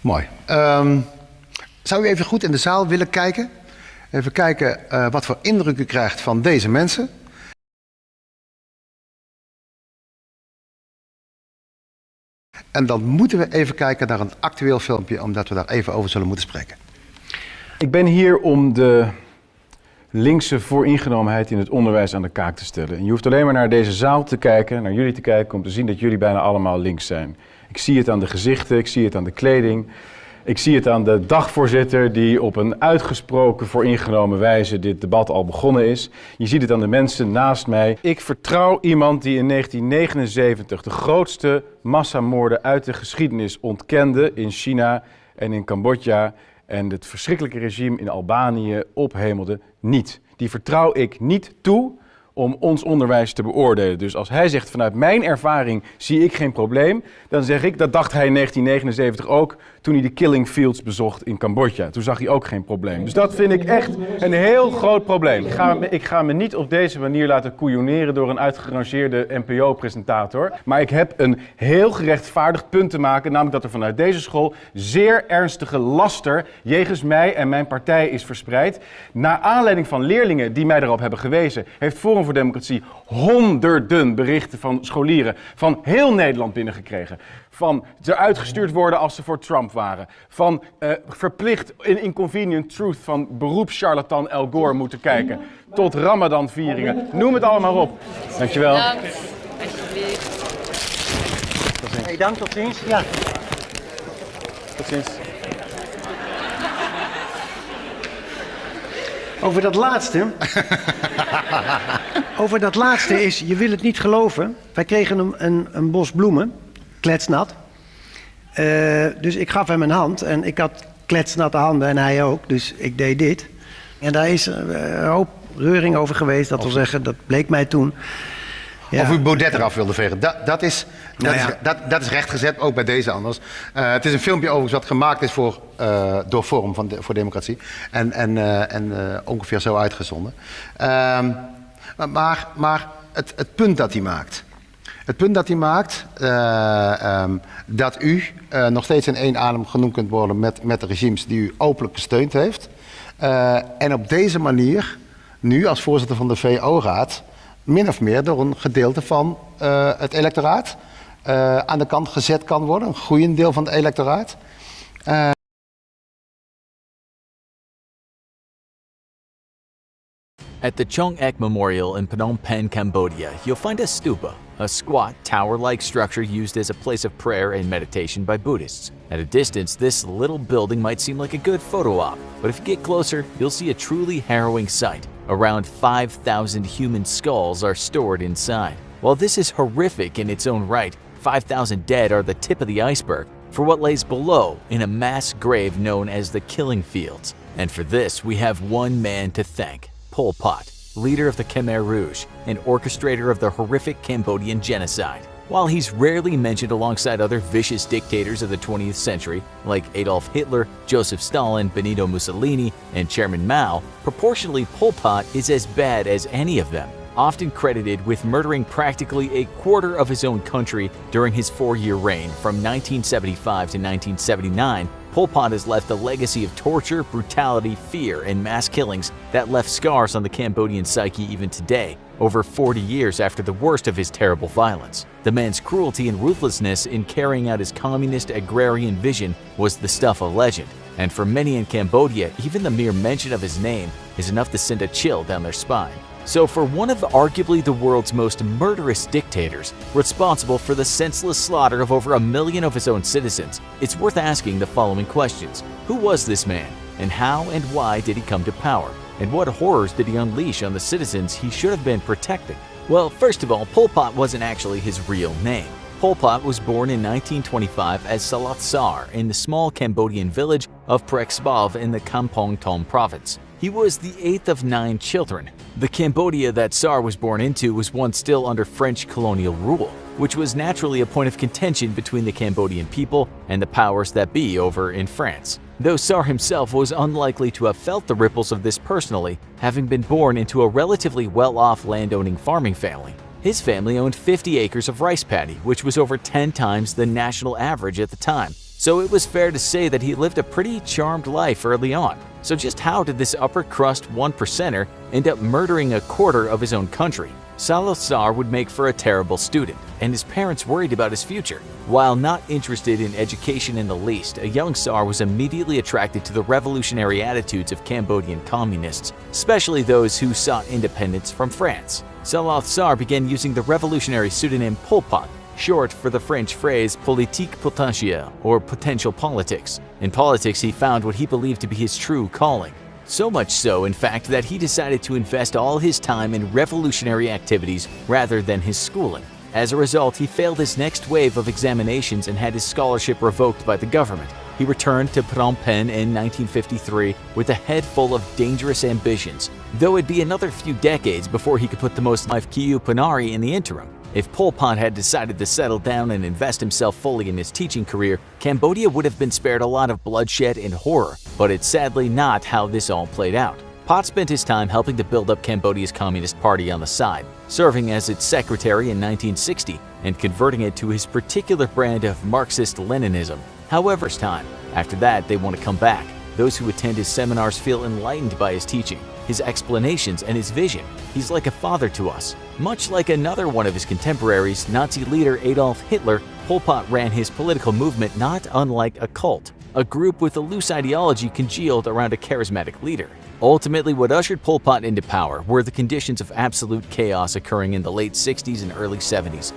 Mooi. Zou u even goed in de zaal willen kijken? Even kijken wat voor indruk u krijgt van deze mensen. En dan moeten we even kijken naar een actueel filmpje, omdat we daar even over zullen moeten spreken. Ik ben hier om de linkse vooringenomenheid in het onderwijs aan de kaak te stellen. En je hoeft alleen maar naar deze zaal te kijken, naar jullie te kijken, om te zien dat jullie bijna allemaal links zijn. Ik zie het aan de gezichten, ik zie het aan de kleding. Ik zie het aan de dagvoorzitter die op een uitgesproken vooringenomen wijze dit debat al begonnen is. Je ziet het aan de mensen naast mij. Ik vertrouw iemand die in 1979 de grootste massamoorden uit de geschiedenis ontkende in China en in Cambodja en het verschrikkelijke regime in Albanië ophemelde niet. Die vertrouw ik niet toe om ons onderwijs te beoordelen. Dus als hij zegt vanuit mijn ervaring zie ik geen probleem, dan zeg ik dat dacht hij in 1979 ook toen hij de killing fields bezocht in Cambodja. Toen zag hij ook geen probleem. Dus dat vind ik echt een heel groot probleem. Ik ga me niet op deze manier laten koeioneren door een uitgerangeerde NPO-presentator. Maar ik heb een heel gerechtvaardigd punt te maken, namelijk dat er vanuit deze school zeer ernstige laster jegens mij en mijn partij is verspreid. Naar aanleiding van leerlingen die mij daarop hebben gewezen, heeft Forum voor Democratie honderden berichten van scholieren van heel Nederland binnengekregen. Van eruit gestuurd worden als ze voor Trump waren. Van verplicht in Inconvenient Truth van beroepscharlatan Al Gore moeten kijken. Tot Ramadan-vieringen. Noem het allemaal op. Dankjewel. Dank. Alsjeblieft. Hey, dank, tot ziens. Ja. Tot ziens. Over dat laatste is, je wil het niet geloven. Wij kregen een bos bloemen, kletsnat. Dus ik gaf hem een hand en ik had kletsnatte handen en hij ook. Dus ik deed dit. En daar is een hoop reuring over geweest. Dat wil zeggen, dat bleek mij toen. Ja. Of u Baudet eraf wilde vegen. Dat is rechtgezet, ook bij deze anders. Het is een filmpje overigens wat gemaakt is door Forum voor Democratie. En ongeveer zo uitgezonden. Maar het punt dat hij maakt. Het punt dat hij maakt, dat u nog steeds in één adem genoemd kunt worden met de regimes die u openlijk gesteund heeft. En op deze manier, nu als voorzitter van de VO-raad, min of meer door een gedeelte van het electoraat aan de kant gezet kan worden. Een groeiend deel van het electoraat. At the Chong Ek Memorial in Phnom Penh, Cambodia, you'll find a stupa, a squat, tower-like structure used as a place of prayer and meditation by Buddhists. At a distance, this little building might seem like a good photo op, but if you get closer, you'll see a truly harrowing sight. Around 5,000 human skulls are stored inside. While this is horrific in its own right, 5,000 dead are the tip of the iceberg for what lays below in a mass grave known as the killing fields. And for this, we have one man to thank. Pol Pot, leader of the Khmer Rouge and orchestrator of the horrific Cambodian genocide. While he's rarely mentioned alongside other vicious dictators of the 20th century, like Adolf Hitler, Joseph Stalin, Benito Mussolini, and Chairman Mao, proportionally Pol Pot is as bad as any of them. Often credited with murdering practically a quarter of his own country during his 4-year reign from 1975 to 1979, Pol Pot has left a legacy of torture, brutality, fear, and mass killings that left scars on the Cambodian psyche even today, over 40 years after the worst of his terrible violence. The man's cruelty and ruthlessness in carrying out his communist agrarian vision was the stuff of legend, and for many in Cambodia, even the mere mention of his name is enough to send a chill down their spine. So for one of arguably the world's most murderous dictators, responsible for the senseless slaughter of over 1 million of his own citizens, it's worth asking the following questions. Who was this man? And how and why did he come to power? And what horrors did he unleash on the citizens he should have been protecting? Well, first of all, Pol Pot wasn't actually his real name. Pol Pot was born in 1925 as Salat Sar in the small Cambodian village of Prexbov in the Kampong Tom province. He was the 8th of 9 children. The Cambodia that Sar was born into was once still under French colonial rule, which was naturally a point of contention between the Cambodian people and the powers that be over in France. Though Sar himself was unlikely to have felt the ripples of this personally, having been born into a relatively well-off landowning farming family. His family owned 50 acres of rice paddy, which was over 10 times the national average at the time. so it was fair to say that he lived a pretty charmed life early on. So just how did this upper crust 1%er end up murdering a quarter of his own country? Salazar would make for a terrible student, and his parents worried about his future. While not interested in education in the least, a young Tsar was immediately attracted to the revolutionary attitudes of Cambodian communists, especially those who sought independence from France. Salazar began using the revolutionary pseudonym Pol Pot, short for the French phrase politique potentielle, or potential politics. In politics, he found what he believed to be his true calling. So much so, in fact, that he decided to invest all his time in revolutionary activities rather than his schooling. As a result, he failed his next wave of examinations and had his scholarship revoked by the government. He returned to Phnom Penh in 1953 with a head full of dangerous ambitions, though it'd be another few decades before he could put the most life Kiu Panari in the interim. If Pol Pot had decided to settle down and invest himself fully in his teaching career, Cambodia would have been spared a lot of bloodshed and horror, but it's sadly not how this all played out. Pot spent his time helping to build up Cambodia's Communist Party on the side, serving as its secretary in 1960 and converting it to his particular brand of Marxist-Leninism. However, it's time. After that, they want to come back. Those who attend his seminars feel enlightened by his teaching, his explanations, and his vision. He's like a father to us. Much like another one of his contemporaries, Nazi leader Adolf Hitler, Pol Pot ran his political movement not unlike a cult, a group with a loose ideology congealed around a charismatic leader. Ultimately, what ushered Pol Pot into power were the conditions of absolute chaos occurring in the late 60s and early 70s.